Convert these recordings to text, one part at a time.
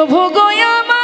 প্রভু গোয়ামা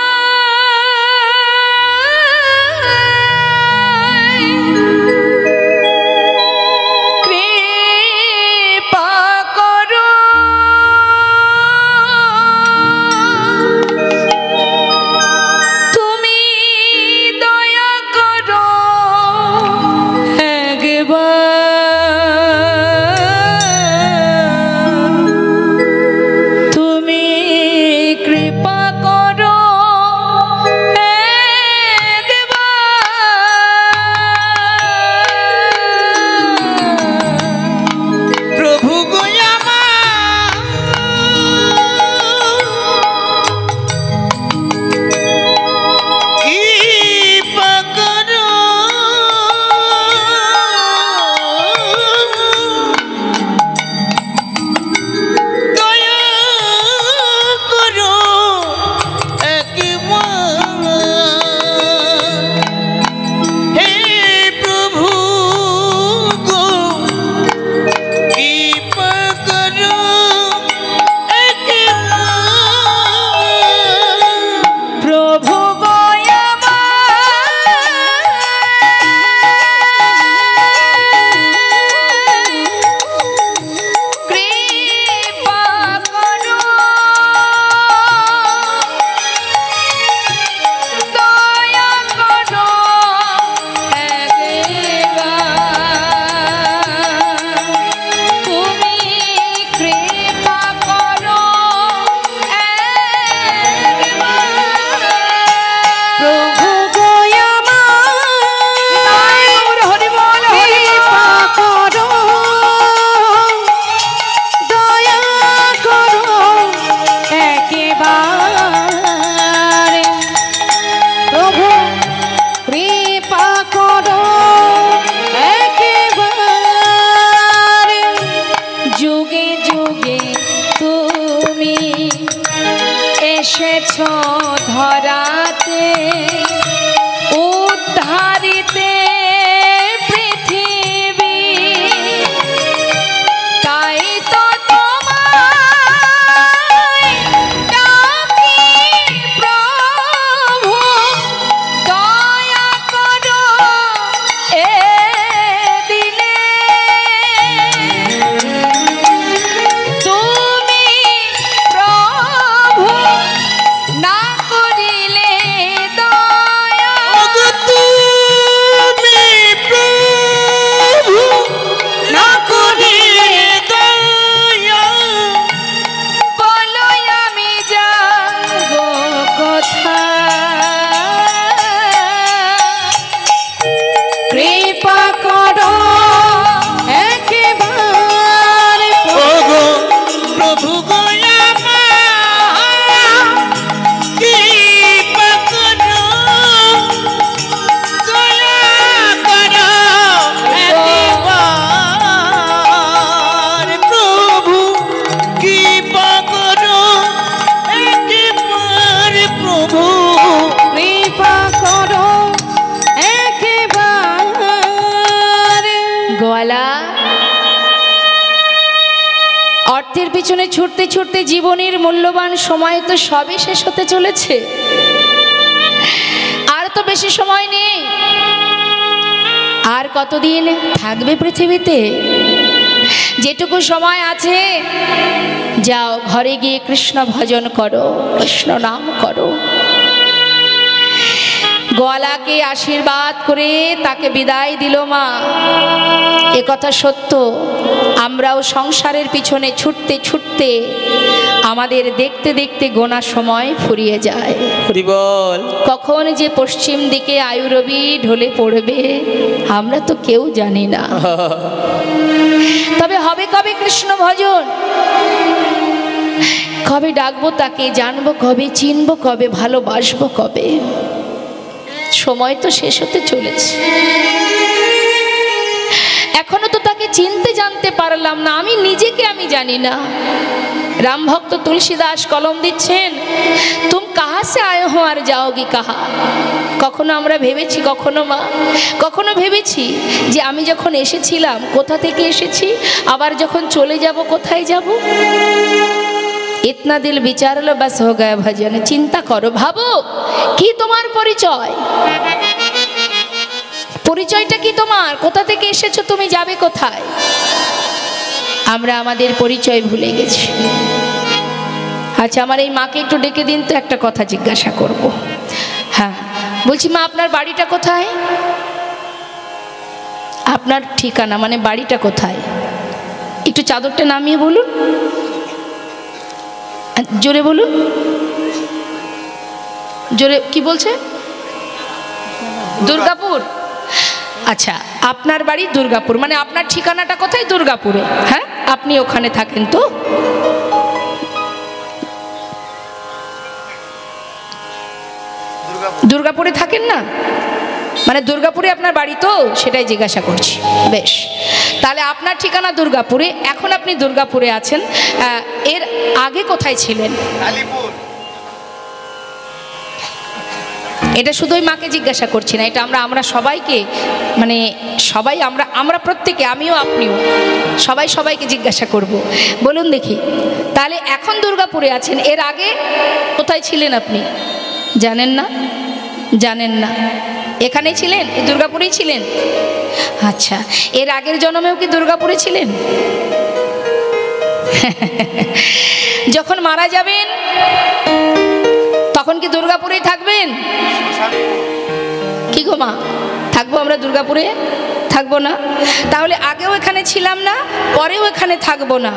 ধরাতে উদ্ধারিতে পৃথিবী তাই তো তোমায় ডাকি প্রভু দয়া করো এ দিলে তুমি প্রভু না অর্থের পিছনে ছুটতে ছুটতে জীবনের মূল্যবান সময় তো সবই শেষ হতে চলেছে, আর তো বেশি সময় নেই। আর কতদিন থাকবে পৃথিবীতে? যেটুকু সময় আছে যাও ঘরে গিয়ে কৃষ্ণ ভজন করো, কৃষ্ণ নাম করো। গোয়ালাকে আশীর্বাদ করে তাকে বিদায় দিল মা। এ কথা সত্য, আমরাও সংসারের পিছনে ছুটতে ছুটতে আমাদের দেখতে দেখতে গোনা সময় ফুরিয়ে যায়। কখন যে পশ্চিম দিকে আয়ুরবি ঢলে পড়বে আমরা তো কেউ জানি না। তবে হবে কবে কৃষ্ণ ভজন? কবে ডাকবো তাকে, জানবো কবে, চিনবো কবে, ভালোবাসবো কবে? সময় তো শেষ হতে চলেছে, এখনো তো তাকে চিনতে জানতে পারলাম না। আমি নিজেকে আমি জানি না। রাম ভক্ত তুলসীদাস কলম দিচ্ছেন, তুম কাহা সে আয়ে হো আর যাওগি কাহা। কখনো আমরা ভেবেছি, কখনো ভেবেছি যে আমি যখন এসেছিলাম কোথা থেকে এসেছি, আবার যখন চলে যাব কোথায় যাব? এ इतना दिल विचार लो बस हो गया भजन। चिंता करो, भाबो কি তোমার পরিচয়, পরিচয়টা কি তোমার, কোথা থেকে এসেছো, তুমি যাবে কোথায়। আমরা আমাদের পরিচয় ভুলে গেছি। আচ্ছা, আমার এই মাকে একটু ডেকে দিন তো, একটা কথা জিজ্ঞাসা করব। হ্যাঁ, বলছি মা আপনার বাড়িটা কোথায়, আপনার ঠিকানা মানে বাড়িটা কোথায়, একটু চাদরটা নামিয়ে বলুন, জোরে বলুন, জোরে। কি বলছে? দুর্গাপুর। আচ্ছা, আপনার বাড়ি দুর্গাপুর, মানে আপনার ঠিকানাটা কোথায়? দুর্গাপুরে। হ্যাঁ, আপনি ওখানে থাকেন তো? দুর্গাপুরে থাকেন না, মানে দুর্গাপুরে আপনার বাড়ি তো, সেটাই জিজ্ঞাসা করছি। বেশ, তাহলে আপনার ঠিকানা দুর্গাপুরে, এখন আপনি দুর্গাপুরে আছেন। এর আগে কোথায় ছিলেন? এটা শুধু ওই মাকে জিজ্ঞাসা করছি না, এটা আমরা সবাইকে, মানে সবাই আমরা প্রত্যেকে, আমিও আপনিও সবাই সবাইকে জিজ্ঞাসা করব। বলুন দেখি, তাহলে এখন দুর্গাপুরে আছেন, এর আগে কোথায় ছিলেন আপনি? জানেন না? জানেন না, এখানেই ছিলেন, এই দুর্গাপুরেই ছিলেন। আচ্ছা, এর আগের জন্মেও কি দুর্গাপুরে ছিলেন? যখন মারা যাবেন তখন কি দুর্গাপুরেই থাকবেন? কি গো মা, থাকবো আমরা দুর্গাপুরে? থাকবো না। তাহলে আগেও এখানে ছিলাম না, পরেও এখানে থাকবো না,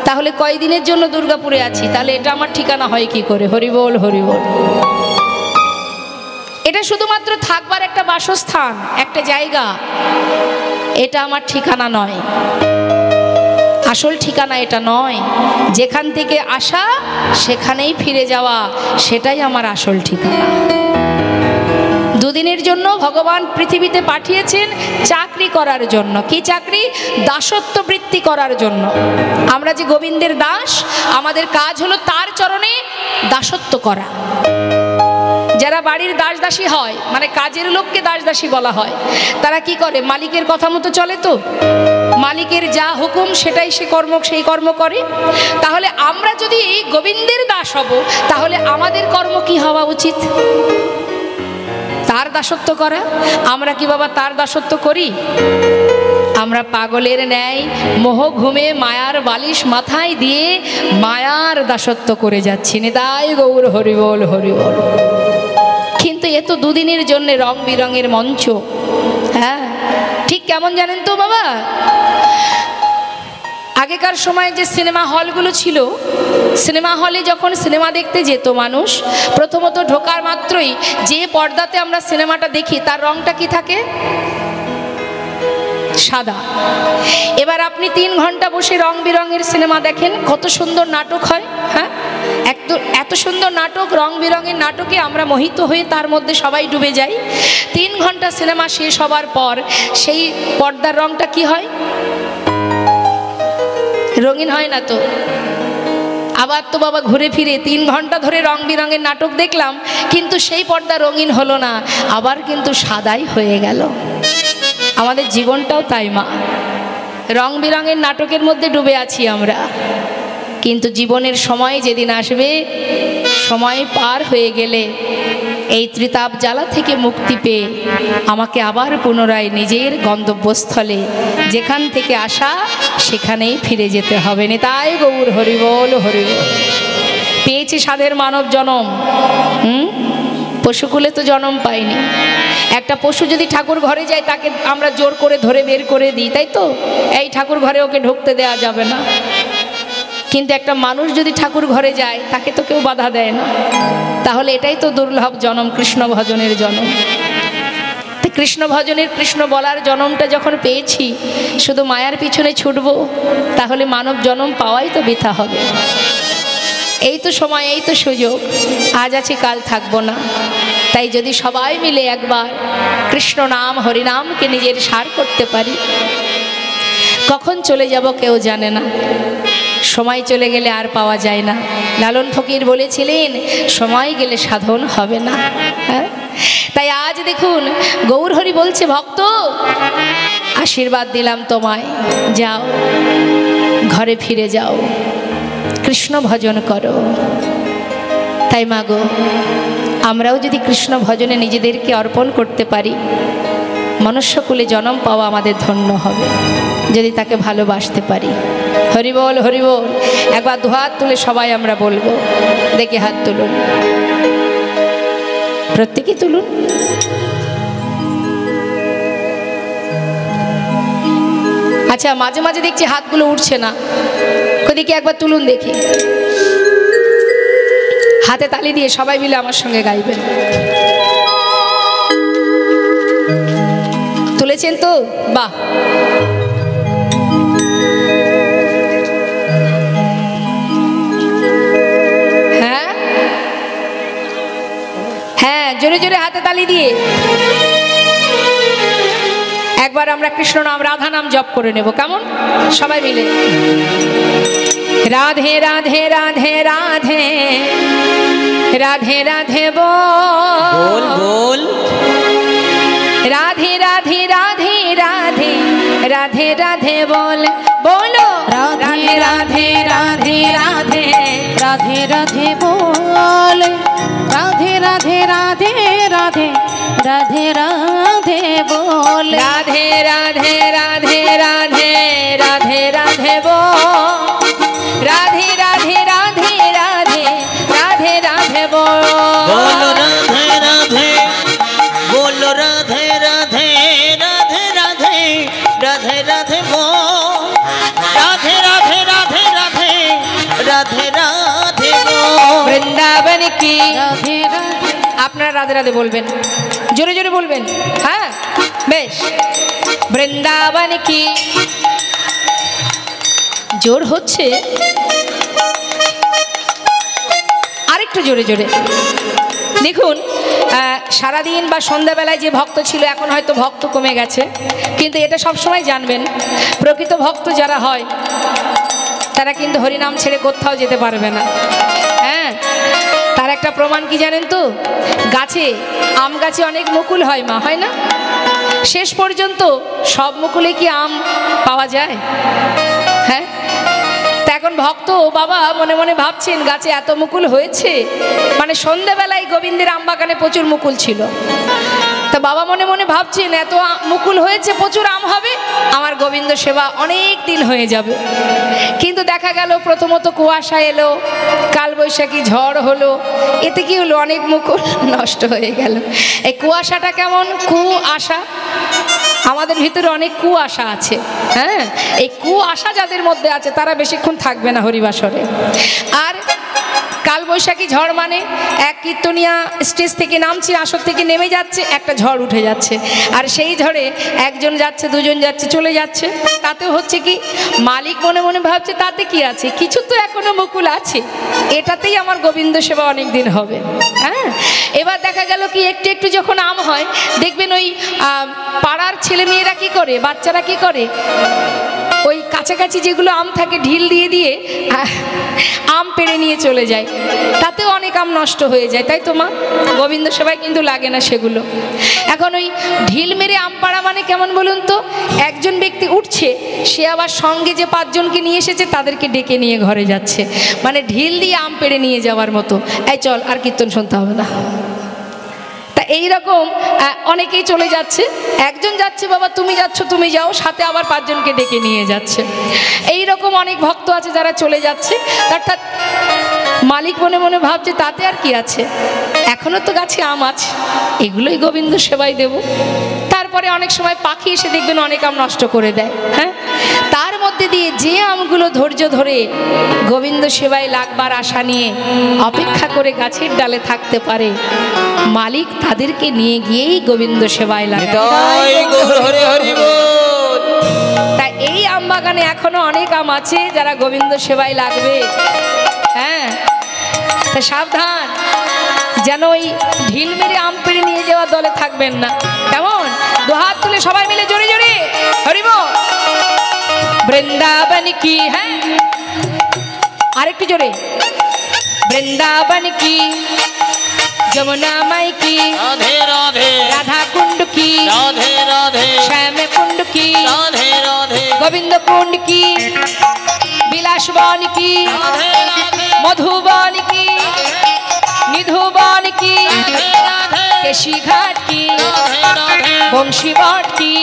তাহলে কয়দিনের জন্য দুর্গাপুরে আছি? তাহলে এটা আমার ঠিকানা হয় কি করে? হরিবোল হরিবোল। এটা শুধুমাত্র থাকবার একটা বাসস্থান, একটা জায়গা, এটা আমার ঠিকানা নয়, আসল ঠিকানা এটা নয়। যেখান থেকে আসা সেখানেই ফিরে যাওয়া, সেটাই আমার আসল ঠিকানা। দুদিনের জন্য ভগবান পৃথিবীতে পাঠিয়েছেন চাকরি করার জন্য। কি চাকরি? দাসত্ব বৃত্তি করার জন্য। আমরা যে গোবিন্দের দাস, আমাদের কাজ হলো তার চরণে দাসত্ব করা। যারা বাড়ির দাস দাসী হয়, মানে কাজের লোককে দাস দাসী বলা হয়, তারা কি করে? মালিকের কথা মতো চলে তো, মালিকের যা হুকুম সেটাই সেই কর্ম করে। তাহলে আমরা যদি গোবিন্দের দাস হব, তাহলে আমাদের কর্ম কি হওয়া উচিত? তার দাসত্ব করা। আমরা কি বাবা তার দাসত্ব করি? আমরা পাগলের ন্যায় মোহ ঘুমে মায়ার বালিশ মাথায় দিয়ে মায়ার দাসত্ব করে যাচ্ছি। নিতাই গৌর হরিবোল হরিবোল। কিন্তু এ তো দুদিনের জন্য রং বিরঙের মঞ্চ। হ্যাঁ, ঠিক কেমন জানেন তো বাবা, আগেকার সময় যে সিনেমা হলগুলো ছিল, সিনেমা হলে যখন সিনেমা দেখতে যেত মানুষ, প্রথমত ঢোকার মাত্রই যে পর্দাতে আমরা সিনেমাটা দেখি তার রংটা কি থাকে? সাদা। এবার আপনি 3 ঘন্টা বসে রং বিরঙের সিনেমা দেখেন, কত সুন্দর নাটক হয়। হ্যাঁ, এত সুন্দর নাটক, রং বিরঙের নাটকে আমরা মোহিত হয়ে তার মধ্যে সবাই ডুবে যাই। 3 ঘন্টা সিনেমা শেষ হবার পর সেই পর্দার রংটা কি হয়? রঙিন হয় না তো। আবার তো বাবা ঘুরে ফিরে 3 ঘন্টা ধরে রং বিরঙের নাটক দেখলাম, কিন্তু সেই পর্দা রঙিন হলো না, আবার কিন্তু সাদাই হয়ে গেল। আমাদের জীবনটাও তাই মা, রং বিরঙের নাটকের মধ্যে ডুবে আছি আমরা, কিন্তু জীবনের সময় যেদিন আসবে, সময় পার হয়ে গেলে এই ত্রিতাপ জ্বালা থেকে মুক্তি পেয়ে আমাকে আবার পুনরায় নিজের গন্তব্যস্থলে, যেখান থেকে আসা সেখানেই ফিরে যেতে হবে। নিতাই গৌর হরিবোল হরিবোল। পেয়েছি সাধের মানব জনম, পশুকুলে তো জন্ম পাইনি। একটা পশু যদি ঠাকুর ঘরে যায়, তাকে আমরা জোর করে ধরে বের করে দিই, তাই তো? এই ঠাকুর ঘরে ওকে ঢুকতে দেওয়া যাবে না। কিন্তু একটা মানুষ যদি ঠাকুর ঘরে যায়, তাকে তো কেউ বাধা দেয় না। তাহলে এটাই তো দুর্লভ জনম, কৃষ্ণ ভজনের জনম। কৃষ্ণ ভজনের, কৃষ্ণ বলার জনমটা যখন পেয়েছি, শুধু মায়ার পিছনে ছুটবো, তাহলে মানব জনম পাওয়াই তো বৃথা হবে। এই তো সময়, এই তো সুযোগ, আজ আছি কাল থাকবো না। তাই যদি সবাই মিলে একবার কৃষ্ণ নাম হরিনামকে নিজের সার করতে পারি, কখন চলে যাব কেউ জানে না। সময় চলে গেলে আর পাওয়া যায় না। লালন ফকির বলেছিলেন, সময় গেলে সাধন হবে না। তাই আজ দেখুন গৌর হরি বলছে, ভক্ত আশীর্বাদ দিলাম তোমায়, যাও ঘরে ফিরে যাও। কৃষ্ণ ভজন করো। তাই মাগো, আমরাও যদি কৃষ্ণ ভজনে নিজেদেরকে অর্পণ করতে পারি, মনুষ্যকুলে জন্ম পাওয়া আমাদের ধন্য হবে, যদি তাকে ভালোবাসতে পারি। হরি বল, হরি বল। একবার দুহাত তুলে সবাই আমরা বলবো। দেখি হাত তুলুন, প্রত্যেকেই তুলুন। আচ্ছা, মাঝে মাঝে দেখছি হাতগুলো উঠছে না, ওদিকে একবার তুলুন দেখি। হাতে তালি দিয়ে সবাই মিলে আমার সঙ্গে গাইবেন। তুলেছেন তো? বাহ। হ্যাঁ হ্যাঁ, জোরে জোরে হাতে তালি দিয়ে একবার আমরা কৃষ্ণ নাম, রাধা নাম জপ করে নেব, কেমন? সবাই মিলে। রাধে রাধে রাধে রাধে রাধে রাধে বল বল, রাধে রাধে রাধে রাধে রাধে রাধে বল বলো, রাধে রাধে রাধে রাধে রাধে রাধে বল, রাধে রাধে রাধে রাধে রাধে রাধে বল, রাধে রাধে রাধে রাধে রাধে রাধে বল, রাধে রাধে রাধে রাধে রাধে রাধে বল, রাধে রাধে বল, রাধে রাধে রাধে রাধে রাধে রাধে বল, রাধে রাধে রাধে রাধে রাধে রাধে বল। বৃন্দাবন কি রাধে রাধে। আপনারা রাধে রাধে বলবেন, জোরে জোরে বলবেন। হ্যাঁ বেশ। বৃন্দাবন কি, জোর হচ্ছে, আরেকটু জোরে জোরে। দেখুন, সারাদিন বা সন্ধ্যাবেলায় যে ভক্ত ছিল, এখন হয়তো ভক্ত কমে গেছে, কিন্তু এটা সবসময় জানবেন, প্রকৃত ভক্ত যারা হয় তারা কিন্তু হরিনাম ছেড়ে কোথাও যেতে পারবে না। হ্যাঁ, তার একটা প্রমাণ কি জানেন তো? গাছে, আম গাছে অনেক মুকুল হয় মা, হয় না? শেষ পর্যন্ত সব মুকুলে কি আম পাওয়া যায়? হ্যাঁ, তা এখন ভক্ত বাবা মনে মনে ভাবছেন গাছে এত মুকুল হয়েছে, মানে সন্ধ্যাবেলায় গোবিন্দের আম বাগানে প্রচুর মুকুল ছিল, তা বাবা মনে মনে ভাবছেন এত মুকুল হয়েছে, প্রচুর আম হবে, আমার গোবিন্দ সেবা অনেক দিন হয়ে যাবে। কিন্তু দেখা গেল প্রথমত কুয়াশা এলো, কালবৈশাখী ঝড় হলো, এতে কি হলো? অনেক মুকুল নষ্ট হয়ে গেল। এই কুয়াশাটা কেমন? কুয়াশা, আমাদের ভিতরে অনেক কুয়াশা আছে। হ্যাঁ, এই কুয়াশা যাদের মধ্যে আছে তারা বেশিক্ষণ থাকবে না হরিবাসরে। আর কালবৈশাখী ঝড় মানে এক কীর্তনিয়া স্টেজ থেকে নামছে, আসর থেকে নেমে যাচ্ছে, একটা ঝড় উঠে যাচ্ছে, আর সেই ঝড়ে একজন যাচ্ছে, দুজন যাচ্ছে, চলে যাচ্ছে, তাতেও হচ্ছে কি? মালিক মনে মনে ভাবছে তাতে কি আছে, কিছু তো এখনো মুকুল আছে, এটাতেই আমার গোবিন্দ সেবা অনেক দিন হবে। হ্যাঁ, এবার দেখা গেল কি একটু একটু যখন আম হয়, দেখবেন ওই পাড়ার ছেলেমেয়েরা কি করে, বাচ্চারা কি করে, ওই কাছাকাছি যেগুলো আম থাকে ঢিল দিয়ে দিয়ে আম পেড়ে নিয়ে চলে যায়, তাতেও অনেক আম নষ্ট হয়ে যায়, তাই তো মা? গোবিন্দ সেবায় কিন্তু লাগে না সেগুলো। এখন ওই ঢিল মেরে আম পাড়া মানে কেমন বলুন তো? একজন ব্যক্তি উঠছে, সে আবার সঙ্গে যে পাঁচজনকে নিয়ে এসেছে তাদেরকে ডেকে নিয়ে ঘরে যাচ্ছে, মানে ঢিল দিয়ে আম পেড়ে নিয়ে যাওয়ার মতো। এই চল, আর কীর্তন শুনতে হবে না। তা এইরকম অনেকেই চলে যাচ্ছে, একজন যাচ্ছে, বাবা তুমি যাচ্ছ তুমি যাও, সাথে আবার পাঁচজনকে ডেকে নিয়ে যাচ্ছে। এই রকম অনেক ভক্ত আছে যারা চলে যাচ্ছে, অর্থাৎ মালিক মনে মনে ভাবছে তাতে আর কি আছে, এখনো তো গাছে আম আছে, এগুলোই গোবিন্দ সেবায় দেব। তারপরে অনেক সময় পাখি এসে দেখবেন অনেক আম নষ্ট করে দেয়। হ্যাঁ, তার মধ্যে দিয়ে যে আমগুলো ধৈর্য ধরে গোবিন্দ সেবায় লাগবার আশা নিয়ে অপেক্ষা করে গাছের ডালে থাকতে পারে, মালিক তাদেরকে নিয়ে গিয়েই গোবিন্দ সেবায় লাগে। তাই এই আম বাগানে এখনো অনেক আম আছে যারা গোবিন্দ সেবায় লাগবে। হ্যাঁ, তা সাবধান, যেন ওই ঢিল মেরে আম পেড়ে নিয়ে যাওয়া দলে থাকবেন না, কেমন? দুহাত তুলে সবাই মিলে জোরে জোরে হরি বল। বৃন্দাবন কি, হ্যাঁ আরেকটু জোরে। বৃন্দাবন কি, যমুনা মাই কি, রাধে রাধে রাধা কুণ্ড কি, রাধে রাধে শ্যাম কুণ্ড কি, রাধে রাধে গোবিন্দ কুণ্ড কি, বিলাসবন কি, মধুবন কি, নিধুবন কি, কেশিঘাট কি, বংশীবন কি,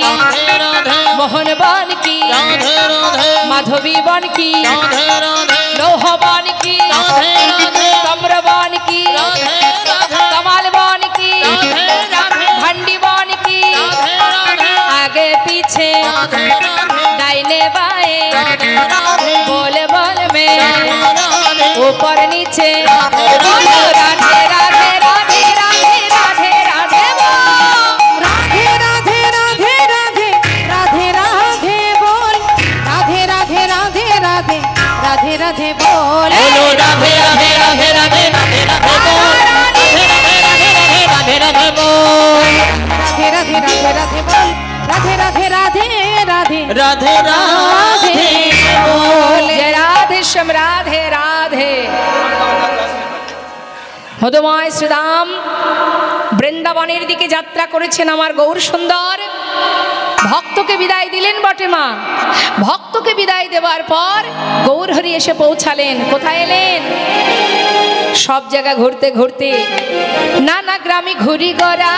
মোহনবন কি, মাধবী বন কি, লৌহবন কি, তাম্রবন কি, कमल बन की, भंडी बन की, आगे पीछे दाहिने बाएं, बोल बोल में ऊपर नीचे, बोलो राधे राधे राधे राधे राधे राधे बोल, राधे राधे राधे राधे राधे राधे बोल, राधे राधे राधे राधे राधे राधे बोल, बोलो राधे राधे राधे राधे राधे राधे बोल, राधे राधे बोल, राधे राधे राधे राधे बोल, राधे राधे राधे राधे राधे राधे बोल, जय राधे श्याम राधे राधे। মধুময় শ্রীরাম বৃন্দাবনের দিকে যাত্রা করেছেন আমার গৌর সুন্দর। ভক্তকে বিদায় দিলেন বটে মা, ভক্তকে বিদায় দেওয়ার পর গৌরহরি এসে পৌঁছালেন। কোথায় এলেন? সব জায়গা ঘুরতে ঘুরতে নানা গ্রামে ঘুরি গোরা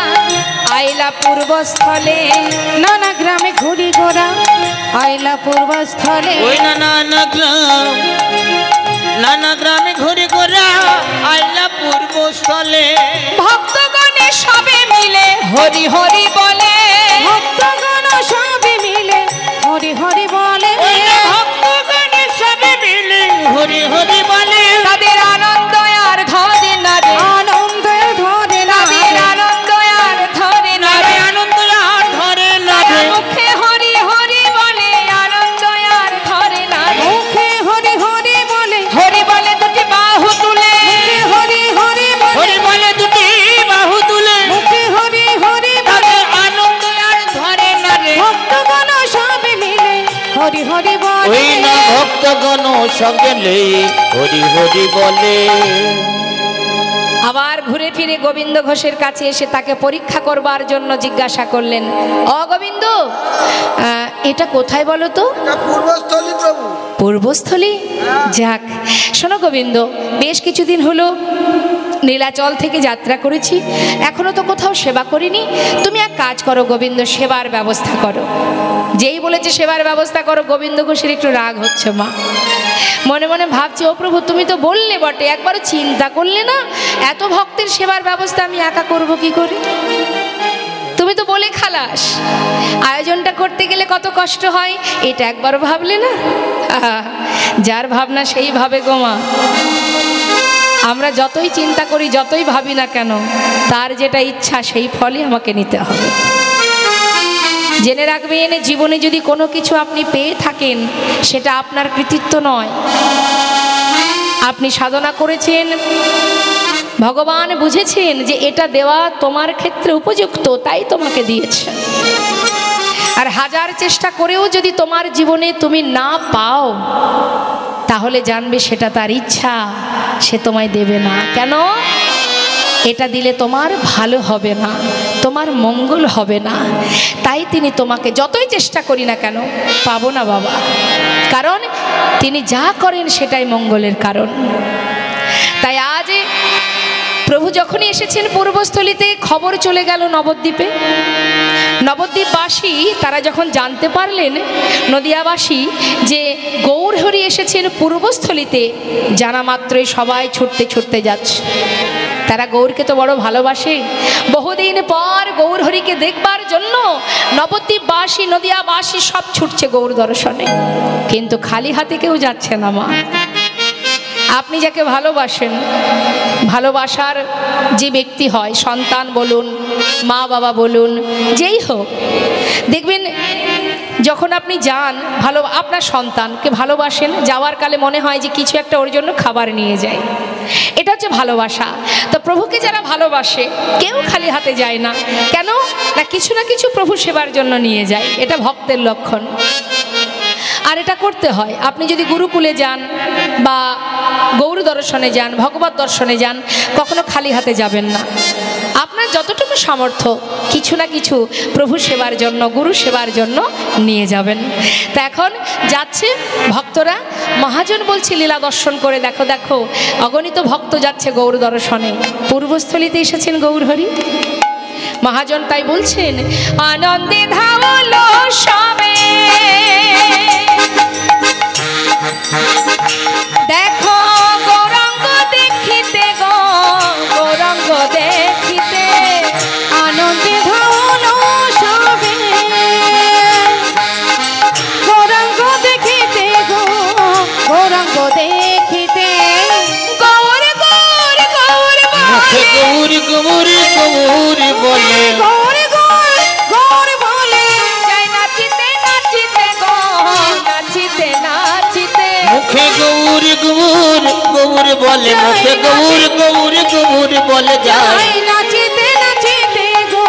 আইলা পূর্বস্থলে, নানা গ্রামে ঘুরি গোরা আইলা পূর্বস্থলে, ওই নানা গ্রামে ঘুরে গোরা আইলা পূর্বস্থলে, ভক্তগণে সবে মিলে হরি হরি বলে, ভক্তগণ সবে মিলে হরি হরি বলে, ভক্তগণে সবে মিলে হরি হরি বলে, তাদের আনন্দ আর ধরে না রে, আনন্দ ধরে না তাদের আনন্দ আর ধরে না রে, আনন্দ আর ধরে না রে, মুখে হরি হরি বলে আনন্দ আর ধরে না রে, মুখে হরি হরি বলে, হরি বলে দুটি বাহু তুলে, হরি হরি বলে, হরি বলে দুটি বাহু তুলে, মুখে হরি হরি বলে, তাদের আনন্দ আর ধরে না রে, ভক্তগণ সবে মিলে হরি হরি বলে, ওই না ভক্তগণ সঙ্গে নেই হরি হরি বলে। আবার ঘুরে ফিরে গোবিন্দ ঘোষের কাছে এসে তাকে পরীক্ষা করবার জন্য জিজ্ঞাসা করলেন, গোবিন্দ এটা কোথায় বলো তো? পূর্বস্থলী প্রভু। পূর্বস্থলী? যাক, শোনো গোবিন্দ, বেশ কিছুদিন হলো নীলাচল থেকে যাত্রা করেছি, এখনো তো কোথাও সেবা করিনি। তুমি এক কাজ করো গোবিন্দ, সেবার ব্যবস্থা করো। যেই বলেছে সেবার ব্যবস্থা করো, গোবিন্দ ঘোষের একটু রাগ হচ্ছে মা। মনে মনে ভাবছি, ও প্রভু তুমি তো বললে বটে, একবারও চিন্তা করলে না এত ভক্তের সেবার ব্যবস্থা আমি একা করব কি করে? তুমি তো বলে খালাস, আয়োজনটা করতে গেলে কত কষ্ট হয়, এটা একবারও ভাবলে না? যার ভাবনা সেই ভাবে গো মা। আমরা যতই চিন্তা করি, যতই ভাবি না কেন, তার যেটা ইচ্ছা সেই ফলই আমাকে নিতে হবে। জেনে রাখবেন, জীবনে যদি কোনো কিছু আপনি পেয়ে থাকেন, সেটা আপনার কৃতিত্ব নয়। আপনি সাধনা করেছেন, ভগবান বুঝেছেন যে এটা দেওয়া তোমার ক্ষেত্রে উপযুক্ত, তাই তোমাকে দিয়েছে। আর হাজার চেষ্টা করেও যদি তোমার জীবনে তুমি না পাও, তাহলে জানবে সেটা তার ইচ্ছা, সে তোমায় দেবে না। কেন? এটা দিলে তোমার ভালো হবে না, তোমার মঙ্গল হবে না, তাই তিনি তোমাকে যতই চেষ্টা করি না কেন পাবো না বাবা। কারণ তিনি যা করেন সেটাই মঙ্গলের কারণ। তাই আজ প্রভু যখনই এসেছেন পূর্বস্থলীতে, খবর চলে গেল নবদ্বীপে। নবদ্বীপবাসী তারা যখন জানতে পারলেন, নদিয়াবাসী, যে গৌরহরি এসেছেন পূর্বস্থলীতে, জানা মাত্রই সবাই ছুটতে ছুটতে যাচ্ছে। তারা গৌরকে তো বড় ভালোবাসে। বহুদিন পর গৌরহরিকে দেখবার জন্য নবদ্বীপবাসী, নদিয়াবাসী সব ছুটছে গৌর দর্শনে, কিন্তু খালি হাতে কেউ যাচ্ছে না মা। আপনি যাকে ভালোবাসেন, ভালোবাসার যে ব্যক্তি হয়, সন্তান বলুন, মা বাবা বলুন, যেই হোক, দেখবেন যখন আপনি যান, আপনার সন্তানকে ভালোবাসেন, যাওয়ার কালে মনে হয় যে কিছু একটা ওর জন্য খাবার নিয়ে যায়। এটা হচ্ছে ভালোবাসা। তো প্রভুকে যারা ভালোবাসে, কেউ খালি হাতে যায় না। কেন না? কিছু না কিছু প্রভু সেবার জন্য নিয়ে যায়। এটা ভক্তের লক্ষণ। আর এটা করতে হয়। আপনি যদি গুরুকুলে যান বা গৌর দর্শনে যান, ভগবত দর্শনে যান, কখনো খালি হাতে যাবেন না। আপনার যতটুকু সামর্থ্য কিছু না কিছু প্রভু সেবার জন্য, গুরু সেবার জন্য নিয়ে যাবেন। তা এখন যাচ্ছে ভক্তরা। মহাজন বলছে লীলা দর্শন করে দেখো দেখো, অগণিত ভক্ত যাচ্ছে গৌর দর্শনে। পূর্বস্থলিতে এসেছেন গৌরহরি। মহাজন তাই বলছেন, আনন্দে ধাওলো সবে দেখো গৌরাঙ্গ দেখিতে গো, গৌরাঙ্গ দেখিতে আনন্দে ধাওলো সবে গৌরাঙ্গ দেখিতে গো, গৌরাঙ্গ দেখিতে গৌর গৌর গৌর মুখে বলে, গৌর গৌর গৌর বলে, গৌর গৌর গৌর বলে যায় নাচিতে নাচিতে গো, নাচিতে নাচিতে মুখে গৌর গৌর গৌর বলে, মুখে গৌর গৌর গৌর বলে যায়। যাই নাচিতে নাচিতে গো,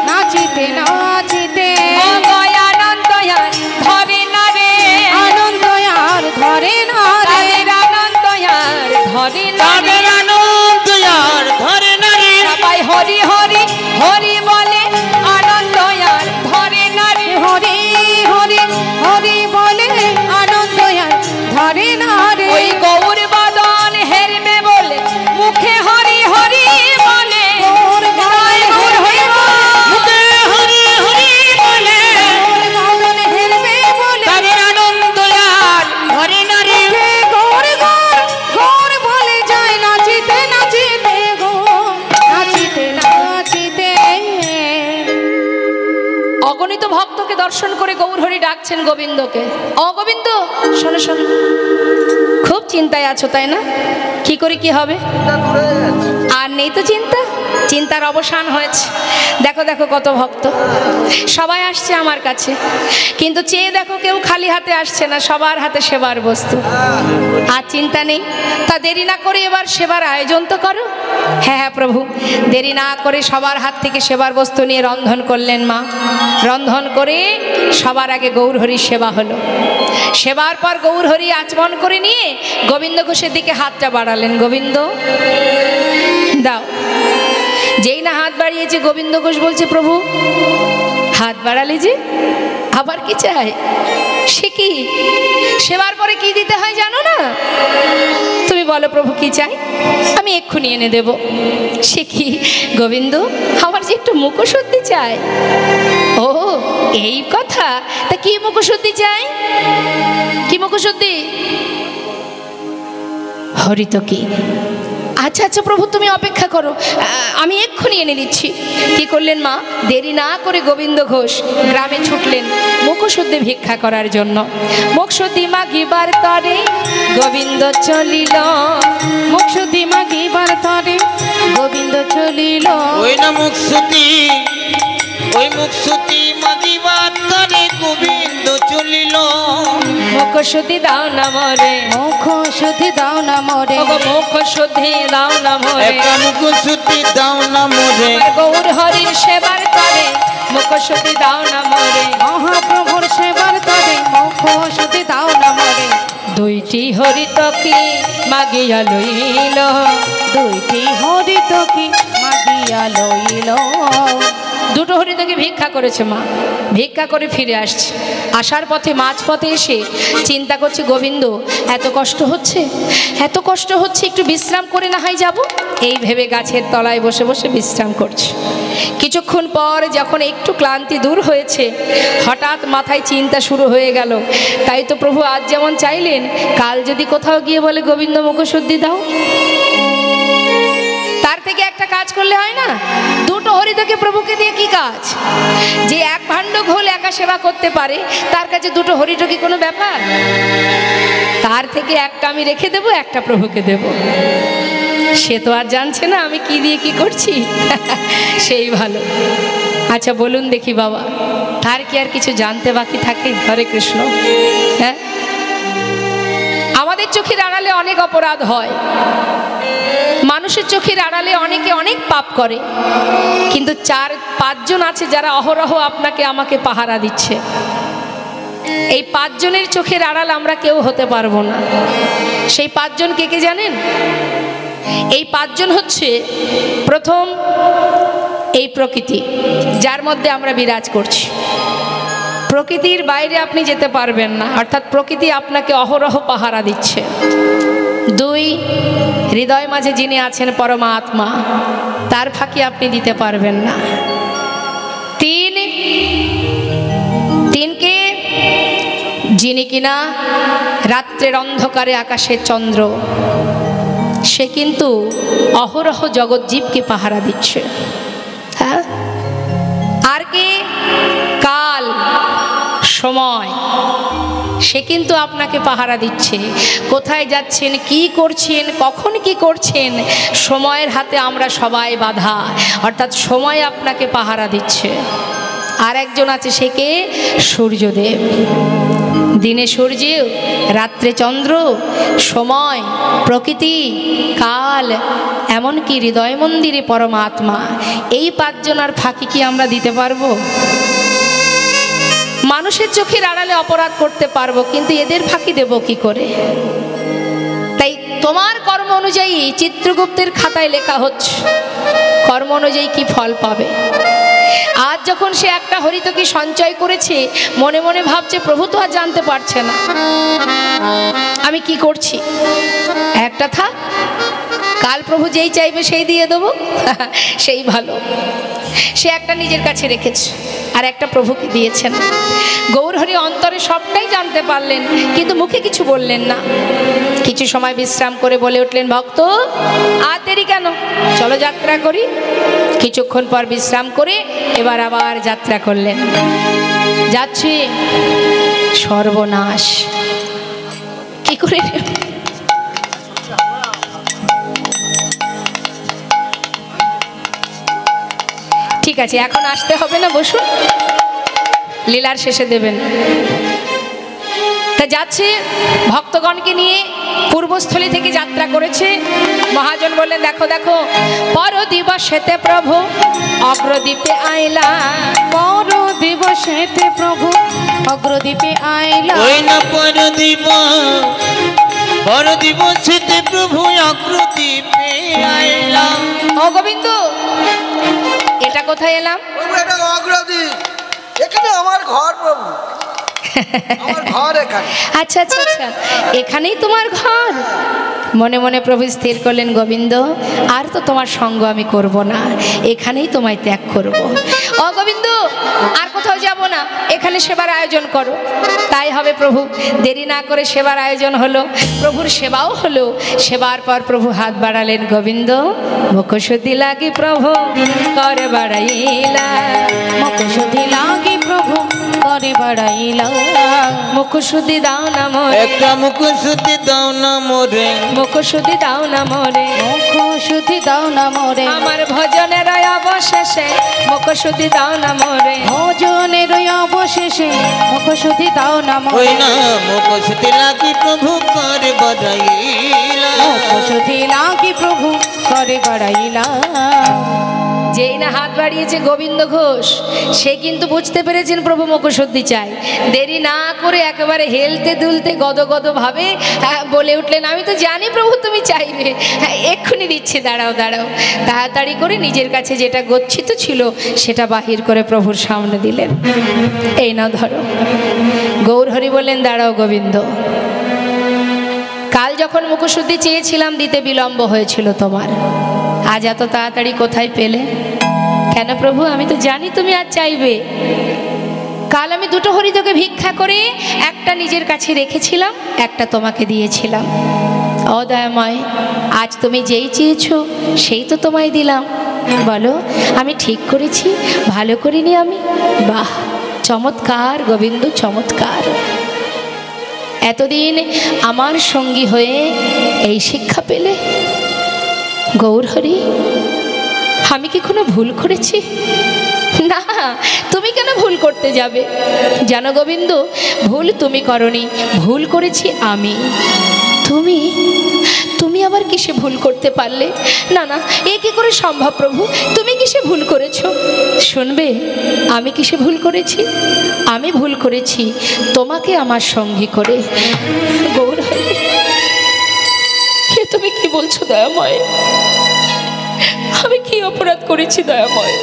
নাচিতে নাচিতে ও গয়ানন্দ আর ধরে না রে, আনন্দ আর ধরে না রে, তাদের আনন্দ আর ধরে না রে। তাদের আনন্দ আর ধরে না রে, সবাই হরি হরি হরি বলে, আনন্দ আর ধরে না রে। হরি হরি হরি বলে আনন্দ আর ধরে না রে। ওই গৌর বদন হেরবে বলে, মুখে হরি হরি বলে, গৌর গায়ে গৌর হরি বলে, মুখে হরি হরি বলে, গৌর গাদন হেরবে বলে, তাদের আনন্দ আর ধরে না রে। হে গৌর গৌর গৌর বলে যায় নাচিতে নাচিতে গো, নাচিতে নাচিতে অগণিত ভক্তকে দর্শন করে গৌরহরি ডাকছেন গোবিন্দকে। ও গোবিন্দ, শোনো শোনো, খুব চিন্তায় আছো তাই না? কি করে কি হবে? আর নেই তো চিন্তা, চিন্তার অবসান হয়েছে। দেখো দেখো কত ভক্ত, সবাই আসছে আমার কাছে, কিন্তু চেয়ে দেখো কেউ খালি হাতে আসছে না, সবার হাতে সেবার বস্তু। আর চিন্তা নেই, তা দেরি না করে এবার সেবার আয়োজন তো করো। হ্যাঁ হ্যাঁ প্রভু, দেরি না করে সবার হাত থেকে সেবার বস্তু নিয়ে রন্ধন করলেন মা। রন্ধন করে সবার আগে গৌরহরির সেবা হলো। সেবার পর গৌরহরি আচমন করে নিয়ে গোবিন্দ ঘোষের দিকে হাতটা বাড়ালেন। গোবিন্দ দাও। যেই না হাত বাড়িয়েছে, গোবিন্দ ঘোষ বলছে, প্রভু হাত বাড়ালে যে, আবার কি চাই? সে কি? সেবার পরে কি দিতে হয় জানো না? তুমি বলো প্রভু কি চাই, আমি এক্ষুনি এনে দেব। সে কি গোবিন্দ, আমার যে একটু মুখশুদ্ধি চাই। ও এই কথা, তা কি মুখশুদ্ধি চাই? কি মুখশুদ্ধি? হরিত কি? আচ্ছা আচ্ছা প্রভু, তুমি অপেক্ষা করো, আমি এক্ষুনি এনে দিচ্ছি। কি করলেন মা? দেরি না করে গোবিন্দ ঘোষ গ্রামে ছুটলেন মুখশুদ্ধি ভিক্ষা করার জন্য। মুখশুদ্ধি মাগিবার তরে গোবিন্দ চলিল, মুখশুদ্ধি মাগিবার তরে গোবিন্দ চলিল। ওই না মুখশুদ্ধি, ওই মুখশুদ্ধি মাগিবার তরে গোবিন্দ চলিল। মুখশুদ্ধি দাও না মরে, মুখশুদ্ধি দাও না মোরে, ওগো মুখশুদ্ধি দাও না মরে, একটা মুখশুদ্ধি দাও না মোরে। গৌর হরির সেবার তরে মুখশুদ্ধি দাও না মরে। মহাপ্রভুর সেবার তরে মুখশুদ্ধি দাও না মোরে। দুইটি হরিত কি মাগিয়া লইল, দুইটি হরিত কি মাগিয়া লইল। দুটো হরিতকে ভিক্ষা করেছে মা। ভিক্ষা করে ফিরে আসছে, আসার পথে মাঝপথে এসে চিন্তা করছে, গোবিন্দ এত কষ্ট হচ্ছে, এত কষ্ট হচ্ছে, একটু বিশ্রাম করে না হয় যাব। এই ভেবে গাছের তলায় বসে বসে বিশ্রাম করছে। কিছুক্ষণ পর যখন একটু ক্লান্তি দূর হয়েছে, হঠাৎ মাথায় চিন্তা শুরু হয়ে গেল, তাই তো প্রভু আজ যেমন চাইলেন, কাল যদি কোথাও গিয়ে বলে গোবিন্দ মুখশুদ্ধি দাও, তার থেকে একটা কাজ করলে হয় না? দুটো হরিতকে প্রভুকে দিয়ে কি কাজ? যে এক ভাণ্ড ঘোল একা সেবা করতে পারে, তার কাছে দুটো হরিত কি কোনো ব্যাপার? তার থেকে একটা আমি রেখে দেব, একটা প্রভুকে দেব। সে তো আর জানছে না আমি কি দিয়ে কি করছি। সেই ভালো। আচ্ছা বলুন দেখি বাবা, তার কি আর কিছু জানতে বাকি থাকে? হরে কৃষ্ণ। হ্যাঁ, আমাদের চোখের আড়ালে অনেক অপরাধ হয়, মানুষের চোখের আড়ালে অনেকে অনেক পাপ করে, কিন্তু 4-5 জন আছে যারা অহরহ আপনাকে আমাকে পাহারা দিচ্ছে। এই পাঁচজনের চোখের আড়াল আমরা কেউ হতে পারবো না। সেই পাঁচজন কে কে জানেন? এই পাঁচজন হচ্ছে, প্রথম এই প্রকৃতি যার মধ্যে আমরা বিরাজ করছি। প্রকৃতির বাইরে আপনি যেতে পারবেন না, অর্থাৎ প্রকৃতি আপনাকে অহরহ পাহারা দিচ্ছে। দুই, হৃদয় মাঝে যিনি আছেন পরমাত্মা, তার ফাঁকি আপনি দিতে পারবেন না। তিনকে যিনি কিনা রাত্রের অন্ধকারে আকাশের চন্দ্র, সে কিন্তু অহরহ জগৎজীবকে পাহারা দিচ্ছে। হ্যাঁ, আর কে? কাল, সময়, সে কিন্তু আপনাকে পাহারা দিচ্ছে। কোথায় যাচ্ছেন, কি করছেন, কখন কি করছেন, সময়ের হাতে আমরা সবাই বাঁধা, অর্থাৎ সময় আপনাকে পাহারা দিচ্ছে। আর একজন আছে, সে কে? সূর্যদেব। দিনে সূর্য, রাত্রে চন্দ্র, সময়, প্রকৃতি, কাল, এমনকি হৃদয় মন্দিরে পরমাত্মা। এই পাঁচজনের ফাঁকি কি আমরা দিতে পারবো? মানুষের চোখের আড়ালে অপরাধ করতে পারবো, কিন্তু এদের ফাঁকি দেব কি করে? তাই তোমার কর্ম অনুযায়ী চিত্রগুপ্তের খাতায় লেখা হচ্ছে, কর্ম অনুযায়ী কি ফল পাবে। আজ যখন সে একটা হরিতকি সঞ্চয় করেছে, মনে মনে ভাবছে প্রভু তো আর জানতে পারছে না আমি কি করছি, একটা থাক, কাল প্রভু যেই চাইবে সেই দিয়ে দেবো, সেই ভালো। সে একটা নিজের কাছে রেখেছে, আর একটা প্রভুকে দিয়েছেন। গৌরহরি অন্তরে সবটাই জানতে পারলেন, কিন্তু মুখে কিছু বললেন না। কিছু সময় বিশ্রাম করে বলে উঠলেন, ভক্ত আর দেরি কেন, চলো যাত্রা করি। কিছুক্ষণ পর বিশ্রাম করে এবার আবার যাত্রা করলেন। যাচ্ছে, সর্বনাশ, কি করে? ঠিক আছে, এখন আসতে হবে না, বসুন, লীলার শেষে দেবেন। তা যাচ্ছে, ভক্তগণকে নিয়ে পূর্বস্থলী থেকে যাত্রা করেছে। মহাজন বললেন, দেখো দেখো, পর দিবসেতে প্রভু অগ্রদ্বীপে আইলা, পর দিবসেতে প্রভু অগ্রদ্বীপে আইলা। ওই না পর দিবসেতে প্রভু অগ্রদ্বীপে আইলা। ও গোবিন্দ, এটা কোথায় এলাম? এটা অগ্রদ্বীপ, এখানে আমার ঘর প্রভু, আমার ঘর এখানে। আচ্ছা আচ্ছা আচ্ছা, এখানেই তোমার ঘর। মনে মনে প্রভু স্থির করলেন, গোবিন্দ আর তো তোমার সঙ্গ আমি করব না, এখানেই তোমায় ত্যাগ করব। ও গোবিন্দ, আর কোথাও যাব না, এখানে সেবার আয়োজন করো। তাই হবে প্রভু। দেরি না করে সেবার আয়োজন হলো, প্রভুর সেবাও হলো। সেবার পর প্রভু হাত বাড়ালেন, গোবিন্দ মুখশুদ্ধি লাগি প্রভু করে বাড়াইলা, মুখশুদ্ধি লাগি প্রভু করে বাড়াইলা। মুখশুদ্ধি দাও না মোরে, একটা মুখশুদ্ধি দাও না মোরে, মুখশুদ্ধি দাও না মোরে, মুখশুদ্ধি দাও না মোরে। আমার ভজনের অবশেষে মুখশুদ্ধি দাও না মোরে, ভজনের অবশেষে মুখশুদ্ধি দাও না ওই মোরে। না মুখশুদ্ধি লাগি প্রভু করে বাড়াইলা, মুখশুদ্ধি লাগি প্রভু করে বাড়াইলা। যেই না হাত বাড়িয়েছে গোবিন্দ ঘোষ, সে কিন্তু বুঝতে পেরেছেন প্রভু মুখশুদ্ধি চাই। দেরি না করে একেবারে হেলতে দুলতে গদগদ ভাবে বলে উঠলেন, আমি তো জানি প্রভু তুমি চাইবে, এক্ষুনি দিচ্ছি, দাঁড়াও দাঁড়াও। তাড়াতাড়ি করে নিজের কাছে যেটা গচ্ছিত ছিল সেটা বাহির করে প্রভুর সামনে দিলেন। এই না ধরো। গৌরহরি বললেন, দাঁড়াও গোবিন্দ, কাল যখন মুখশুদ্ধি চেয়েছিলাম দিতে বিলম্ব হয়েছিল তোমার, আজ এত তাড়াতাড়ি কোথায় পেলে? কেন প্রভু, আমি তো জানি তুমি আজ চাইবে। কাল আমি দুটো হরিতকে ভিক্ষা করে একটা নিজের কাছে রেখেছিলাম, একটা তোমাকে দিয়েছিলাম। ও দয়াময়, আজ তুমি যেই চেয়েছো সেই তো তোমায় দিলাম। বলো, আমি ঠিক করেছি, ভালো করিনি আমি? বাহ, চমৎকার গোবিন্দ, চমৎকার। এতদিন আমার সঙ্গী হয়ে এই শিক্ষা পেলে? গৌরহরি, আমি কি কোনো ভুল করেছি? না, তুমি কেন ভুল করতে যাবে? জানো গোবিন্দ, ভুল তুমি করনি, ভুল করেছি আমি। তুমি তুমি আবার কিসে ভুল করতে পারলে? না না, এ কি করে সম্ভব প্রভু? তুমি কিসে ভুল করেছো? শুনবে আমি কিসে ভুল করেছি? আমি ভুল করেছি তোমাকে আমার সঙ্গী করে। গৌর হরি, এ তুমি কি বলছো দয়াময়? আমি কি অপরাধ করেছি দয়াময়?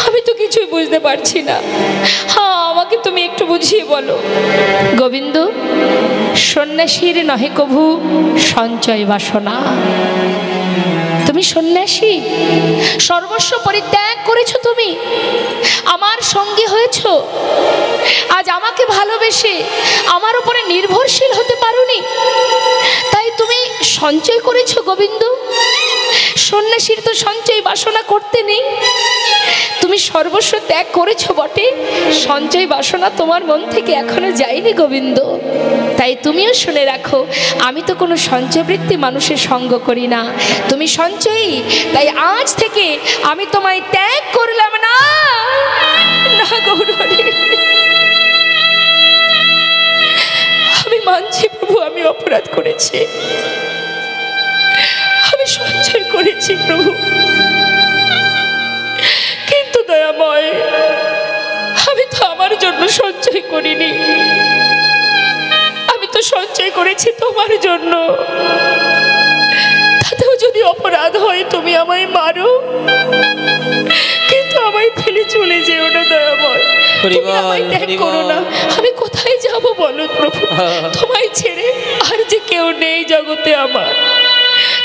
আমি তো কিছুই বুঝতে পারছি না। হ্যাঁ, আমাকে তুমি একটু বুঝিয়ে বলো। গোবিন্দ, সন্ন্যাসীর নহে কভু সঞ্চয় বাসনা। তুমি সন্ন্যাসী, সর্বস্ব পরিত্যাগ করেছো, তুমি আমার সঙ্গী হয়েছো। আজ আমাকে ভালোবেসে আমার উপরে নির্ভরশীল হতে পারোনি, তাই তুমি সঞ্চয় করেছো। গোবিন্দ, সন্ন্যাসীর তো সঞ্চয় বাসনা করতে নেই। তুমি সর্বস্ব ত্যাগ করেছো বটে, সঞ্চয় বাসনা তোমার মন থেকে এখনো যায়নি গোবিন্দ। তাই তুমিও শুনে রাখো, আমি তো কোনো সঞ্চয়বৃত্তি মানুষের সঙ্গ করি না। তুমি সঞ্চয়ী, তাই আজ থেকে আমি তোমায় ত্যাগ করলাম না। না গৌরহরি, আমি মানছি প্রভু, আমি অপরাধ করেছি, আমি সঞ্চয় করেছি প্রভু। কিন্তু দয়াময়, আমি তো আমার জন্য সঞ্চয় করিনি, আমি তো সঞ্চয় করেছি তোমার জন্য। তাতেও যদি অপরাধ হয় তুমি আমায় মারো, কিন্তু আমায় ফেলে চলে যেও না দয়াময়। তুমি আমায় ত্যাগ করো না। আমি কোথায় যাব বলো প্রভু? তোমায় ছেড়ে আর যে কেউ নেই জগতে আমার।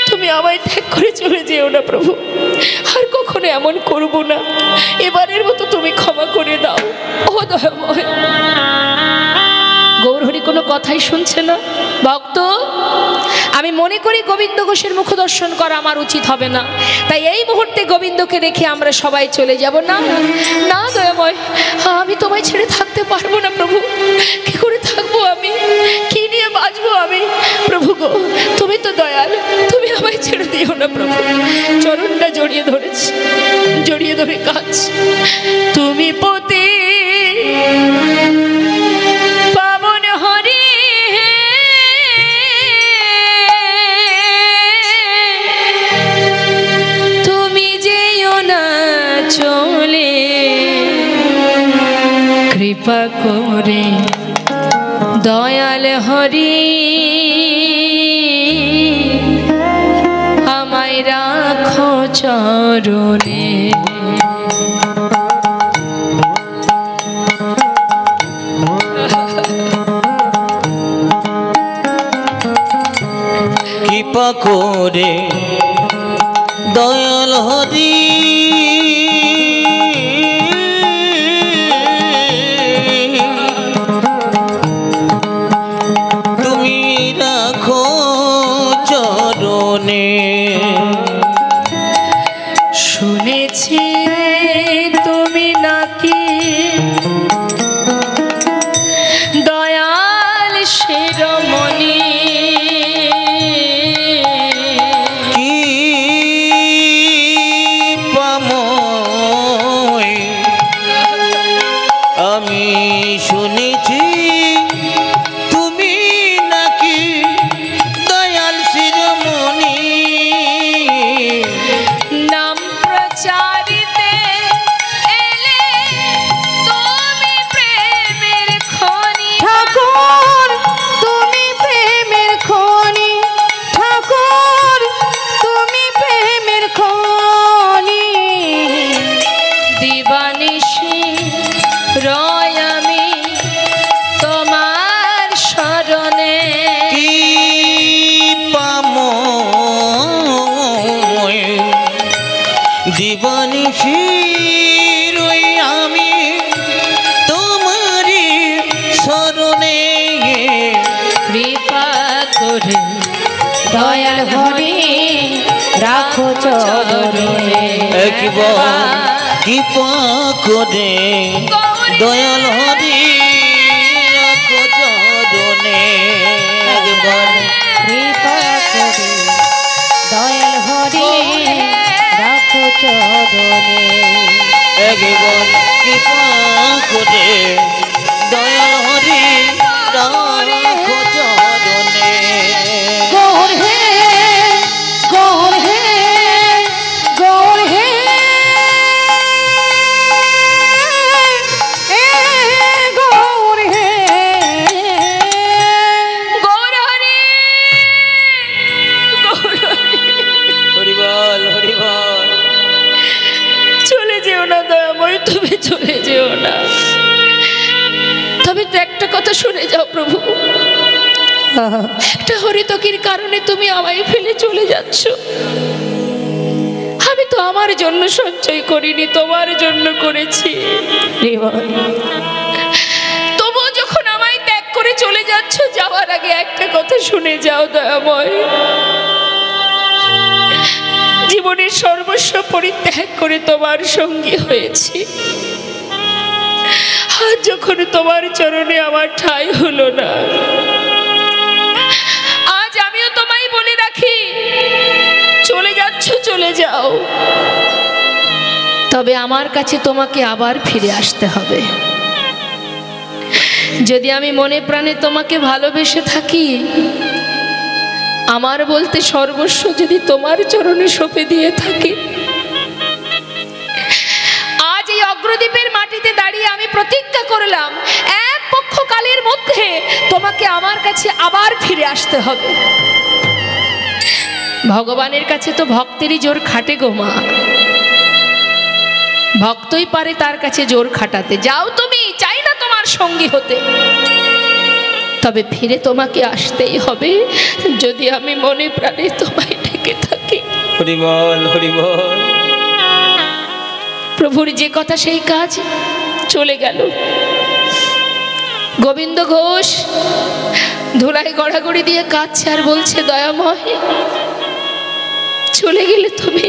তুমি আমায় ত্যাগ করে চলে যেও না প্রভু, আর কখনো এমন করব না। এবারের মতো তুমি ক্ষমা করে দাও ও দয়াময়। গৌরহরি কোনো কথাই শুনছে না। ভক্ত, আমি মনে করি গোবিন্দ ঘোষের মুখ দর্শন করা আমার উচিত হবে না, তাই এই মুহূর্তে গোবিন্দকে রেখে আমরা সবাই চলে যাব। না না দয়াময়, আমি তোমায় ছেড়ে থাকতে পারবো না প্রভু। কি করে থাকবো আমি? কি নিয়ে বাঁচবো আমি? প্রভু গো, তুমি তো দয়াল, তুমি আমায় ছেড়ে দিও না প্রভু। চরণটা জড়িয়ে ধরেছি, জড়িয়ে ধরে কাজ। তুমি পতি পাবন হরি, তুমি যেও না চলে, কৃপা করে দয়াল হরি আমায় রাখো চরণে। কৃপা করে দয়াল হরি তুমি রাখো চরণে। শুনেছি তুমি নাকি দয়াল শিরোমণি, কি পাময় আমি শুনেছি তুমি নাকি দয়াল শিরোমণি। নাম প্রচারিতে এলে তুমি প্রেমের খনি। ঠাকুর তুমি প্রেমের খনি, ঠাকুর তুমি প্রেমের খনি। দিবানিশি রয় আমি তোমার শরণে। কি পাময় দিবানিশি রই আমি তোমারি শরণে। কৃপা করে দয়াল হরি রাখো চরণে। একবার কৃপা করে দয়াল হরি রাখো চরণে। একবার কৃপা করে দয়াল হরি রাখো চরণে। একবার কৃপা করে দয়াল হরি রাখো চরণে। চলে যেও না। তবে তো একটা কথা শুনে যাও প্রভু, একটা হরিতকির কারণে তুমি আমায় ফেলে চলে যাচ্ছ। আমি তো আমার জন্য সঞ্চয় করিনি, তোমার জন্য করেছি। তবুও যখন আমায় ত্যাগ করে চলে যাচ্ছ, যাওয়ার আগে একটা কথা শুনে যাও দয়াময়। জীবনের সর্বস্ব পরিত্যাগ করে তোমার সঙ্গী হয়েছি, আর যখন তোমার চরণে আমার ঠাঁই হলো না, আজ আমিও তোমায় বলে রাখি, চলে যাচ্ছ চলে যাও, তবে আমার কাছে তোমাকে আবার ফিরে আসতে হবে। যদি আমি মনে প্রাণে তোমাকে ভালোবেসে থাকি, আমার বলতে সর্বস্ব যদি তোমার চরণে সঁপে দিয়ে থাকি, আজ এই অগ্রদ্বীপের মাটিতে দাঁড়িয়ে আমি প্রতিজ্ঞা করলাম, এক পক্ষকালের মধ্যে তোমাকে আমার কাছে আবার ফিরে আসতে হবে। ভগবানের কাছে তো ভক্তেরই জোর খাটে গো মা, ভক্তই পারে তার কাছে জোর খাটাতে। যাও তুমি, চাই না তোমার সঙ্গী হতে, তবে ফিরে তোমাকে আসতেই হবে, যদি আমি মনে প্রাণে তোমায় ডেকে থাকি। হরি বল, হরি বল। প্রভুর যে কথা সেই কাজ, চলে গেল। গোবিন্দ ঘোষ ধুলায় গড়াগড়ি দিয়ে কাঁদছে আর বলছে, দয়াময় চলে গেলে তুমি।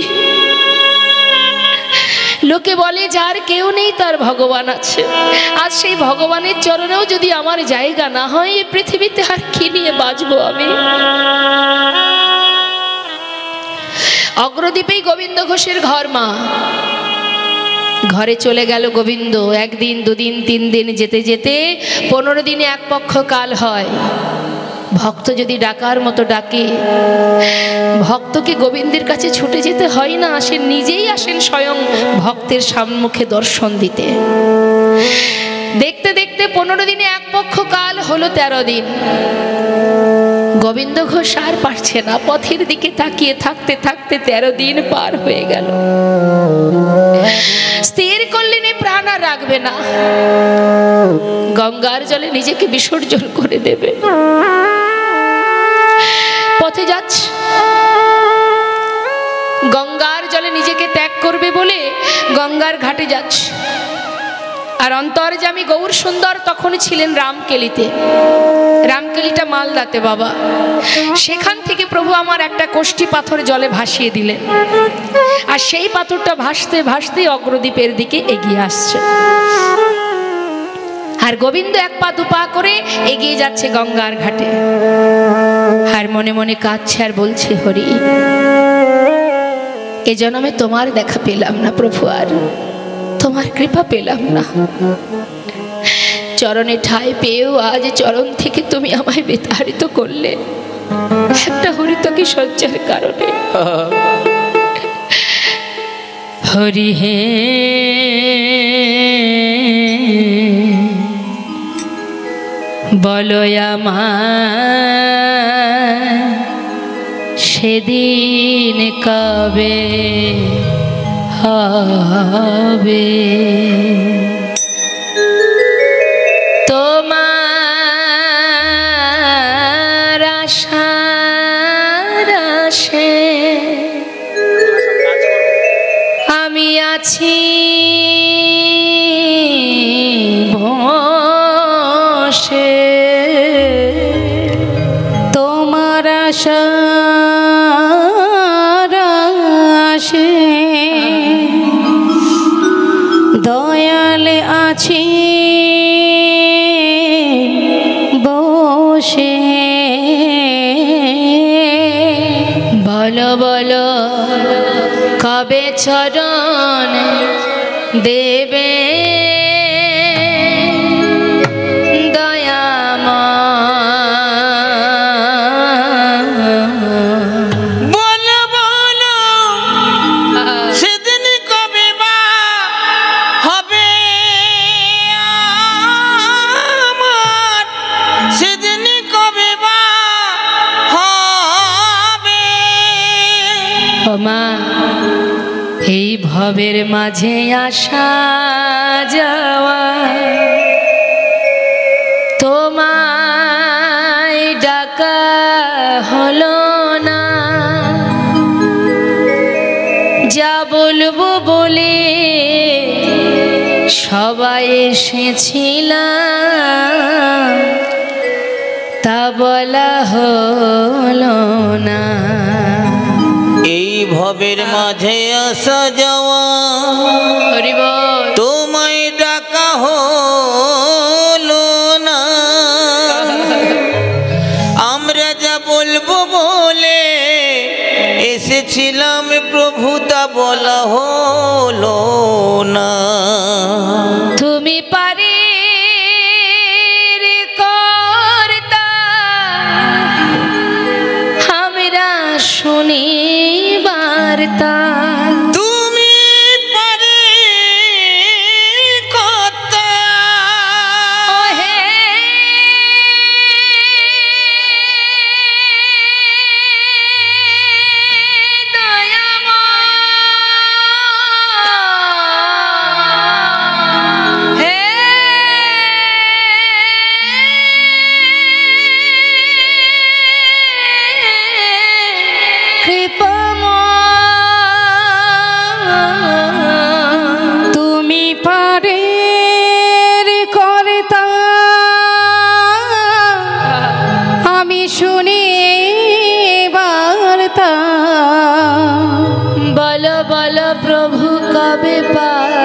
লোকে বলে যার কেউ নেই তার ভগবান আছে, আজ সেই ভগবানের চরণেও যদি আমার জায়গা না হয়, এই পৃথিবীতে আর কি নিয়ে বাঁচবো আমি। অগ্রদ্বীপেই গোবিন্দ ঘোষের ঘর মা। ঘরে চলে গেল গোবিন্দ। একদিন, দুদিন, 3 দিন যেতে যেতে 15 দিনে এক পক্ষ কাল হয়। ভক্ত যদি ডাকার মতো ডাকে, ভক্তকে গোবিন্দের কাছে ছুটে যেতে হয় না, আসেন নিজেই, আসেন স্বয়ং ভক্তের সম্মুখে দর্শন দিতে। দেখতে দেখতে 15 দিনে এক পক্ষ কাল হলো 13 দিন। গোবিন্দ ঘোষ আর পারছে না, পথের দিকে তাকিয়ে থাকতে থাকতে 13 দিন পার হয়ে গেল। স্থির করলেন প্রাণ আর রাখবে না, গঙ্গার জলে নিজেকে বিসর্জন করে দেবে। পথে যাচ্ছে, গঙ্গার জলে নিজেকে ত্যাগ করবে বলে গঙ্গার ঘাটে যাচ্ছে। আর অন্তর্যামী গৌর সুন্দর তখন ছিলেন রামকেলিতে। রামকেলিটা মালদাতে বাবা। সেখান থেকে প্রভু আমার একটা কোষ্ঠী পাথর জলে ভাসিয়ে দিলেন, আর সেই পাথরটা ভাসতে ভাসতে অগ্রদ্বীপের দিকে এগিয়ে আসছে। আর গোবিন্দ 1 পা 2 পা করে এগিয়ে যাচ্ছে গঙ্গার ঘাটে, আর মনে মনে কাঁদছে আর বলছে, হরি এ জন্মে তোমার দেখা পেলাম না প্রভু, আর তোমার কৃপা পেলাম না। চরণে ঠাঁই পেয়েও আজ চরণ থেকে তুমি আমায় বিতাড়িত করলে একটা হরিতকি সজ্জার কারণে। হরি হে বলো আমায় সেদিন কবে হবে, তোমার আশার আশে আমি আছি বসে, তোমার আশার আশে দয়ালে আছি বসে। বলো বলো কবে চরণ দেবে মা। এই ভবের মাঝে আশা যাওয়া তোমায় ডাকা হলো না, যা বলবো বলে সবাই এসেছিলাম তা বলা হলো না। এই ভবের মাঝে আসা যাওয়া হরি বল। তোমায় ডাকা হলো না, আমরা যা বলবো বলে এসেছিলাম প্রভু তা বলা হলো না। তুমি পারি কর্তা আমরা শুনি বার্তা, তুমি পারে কর্তা ওহে দয়াময়, হে কৃপাময়, তুমি পারে কর্তা আমি শুনি বার্তা, বলো বলো প্রভু কবে পার